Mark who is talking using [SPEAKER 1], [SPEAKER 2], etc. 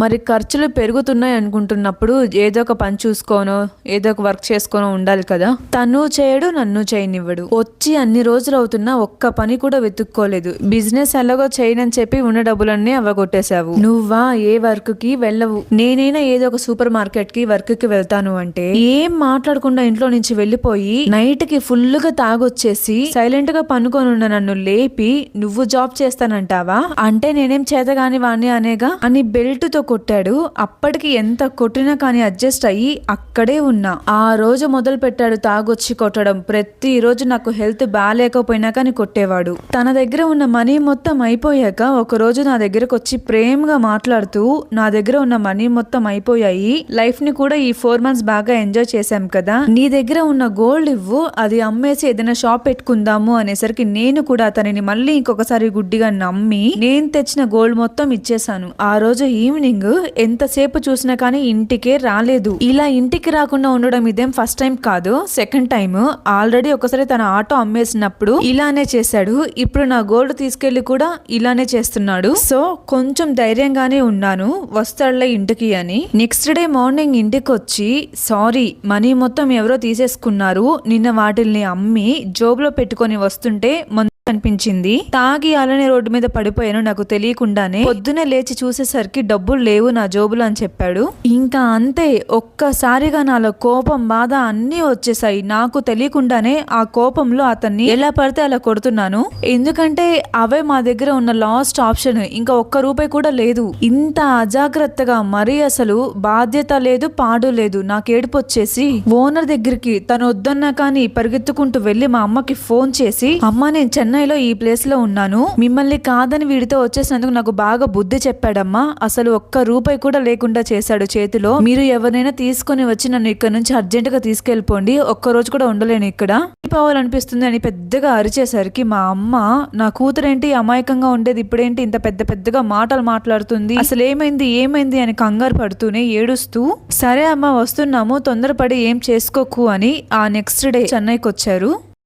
[SPEAKER 1] మరి ఖర్చులు పెరుగుతున్నాయి అనుకుంటున్నప్పుడు ఏదో ఒక పని చూసుకోనో ఏదో ఒక వర్క్ చేసుకోనో ఉండాలి కదా. తను చేయడు, నన్ను చేయనివ్వడు. వచ్చి అన్ని రోజులు అవుతున్నా ఒక్క పని కూడా వెతుక్కోలేదు. బిజినెస్ ఎలాగో చేయనని చెప్పి ఉన్న డబ్బులన్నీ అవ్వగొట్టేశావు. నువ్వా ఏ వర్క్ కి వెళ్ళవు. నేనైనా ఏదో ఒక సూపర్ మార్కెట్ కి వర్క్ కి వెళ్తాను అంటే ఏం మాట్లాడకుండా ఇంట్లో నుంచి వెళ్ళిపోయి నైట్ కి ఫుల్ గా తాగొచ్చేసి సైలెంట్ గా పనుకొని ఉన్న నన్ను లేపి నువ్వు జాబ్ చేస్తానంటావా అంటే నేనేం చేతగాని వాణ్ణి అనేగా అని బెల్ట్ తో కొట్టాడు. అప్పటికి ఎంత కొట్టినా కానీ అడ్జస్ట్ అయ్యి అక్కడే ఉన్నా. ఆ రోజు మొదలు పెట్టాడు తాగొచ్చి కొట్టడం. ప్రతి రోజు నాకు హెల్త్ బాగాలేకపోయినా కానీ కొట్టేవాడు. తన దగ్గర ఉన్న మనీ మొత్తం అయిపోయాక ఒక రోజు నా దగ్గరకు వచ్చి ప్రేమగా మాట్లాడుతూ నా దగ్గర ఉన్న మనీ మొత్తం అయిపోయాయి, లైఫ్ ని కూడా ఈ 4 months బాగా ఎంజాయ్ చేశాం కదా, నీ దగ్గర ఉన్న గోల్డ్ ఇవ్వు, అది అమ్మేసి ఏదైనా షాప్ పెట్టుకుందాము అనేసరికి నేను కూడా అతనిని మళ్ళీ ఇంకొకసారి గుడ్డిగా నమ్మి నేను తెచ్చిన గోల్డ్ మొత్తం ఇచ్చేసాను. ఆ రోజు ఈవినింగ్ ఎంతసేపు చూసినా కానీ ఇంటికే రాలేదు. ఇలా ఇంటికి రాకుండా ఉండడం ఇదేం ఫస్ట్ టైం కాదు, సెకండ్ టైం. ఆల్రెడీ ఒకసారి తన ఆటో అమ్మేసినప్పుడు ఇలానే చేశాడు. ఇప్పుడు నా గోల్డ్ తీసుకెళ్లి కూడా ఇలానే చేస్తున్నాడు. సో కొంచెం ధైర్యంగానే ఉన్నాను వస్తాడులే ఇంటికి అని. నెక్స్ట్ డే మార్నింగ్ ఇంటికి వచ్చి సారీ మనీ మొత్తం ఎవరో తీసేసుకున్నారు, నిన్న వాటిల్ని అమ్మి జోబులో పెట్టుకొని వస్తుంటే అనిపించింది. తాగి అలానే రోడ్డు మీద పడిపోయాను నాకు తెలియకుండానే. పొద్దునే లేచి చూసేసరికి డబ్బులు లేవు నా జోబులు అని చెప్పాడు. ఇంకా అంతే, ఒక్కసారిగా నాలో కోపం బాధ అన్నీ వచ్చేసాయి. నాకు తెలియకుండానే ఆ కోపంలో అతన్ని ఎలా పడితే అలా కొడుతున్నాను. ఎందుకంటే అవే మా దగ్గర ఉన్న లాస్ట్ ఆప్షన్. ఇంకా ఒక్క రూపాయి కూడా లేదు. ఇంత అజాగ్రత్తగా మరీ అసలు బాధ్యత లేదు పాడు లేదు. నాకు ఏడుపు వచ్చేసి ఓనర్ దగ్గరికి తను వద్దన్నా కానీ పరిగెత్తుకుంటూ వెళ్లి మా అమ్మకి ఫోన్ చేసి అమ్మ నేను చెన్నైలో ఈ ప్లేస్ లో ఉన్నాను, మిమ్మల్ని కాదని వీడితో వచ్చేసినందుకు నాకు బాగా బుద్ధి చెప్పాడమ్మా, అసలు ఒక్క రూపాయి కూడా లేకుండా చేశాడు చేతిలో, మీరు ఎవరైనా తీసుకొని వచ్చి నన్ను ఇక్కడ నుంచి అర్జెంట్ గా తీసుకెళ్లిపోండి, ఒక్క రోజు కూడా ఉండలేను ఇక్కడ పోవాలనిపిస్తుంది అని పెద్దగా అరిచేసరికి మా అమ్మ నా కూతురేంటి అమాయకంగా ఉండేది ఇప్పుడేంటి ఇంత పెద్దగా మాటలు మాట్లాడుతుంది, అసలు ఏమైంది అని కంగారు పడుతూనే ఏడుస్తూ సరే అమ్మ వస్తున్నాము తొందరపడి ఏం చేసుకోకు అని ఆ నెక్స్ట్ డే చెన్నైకి వచ్చారు.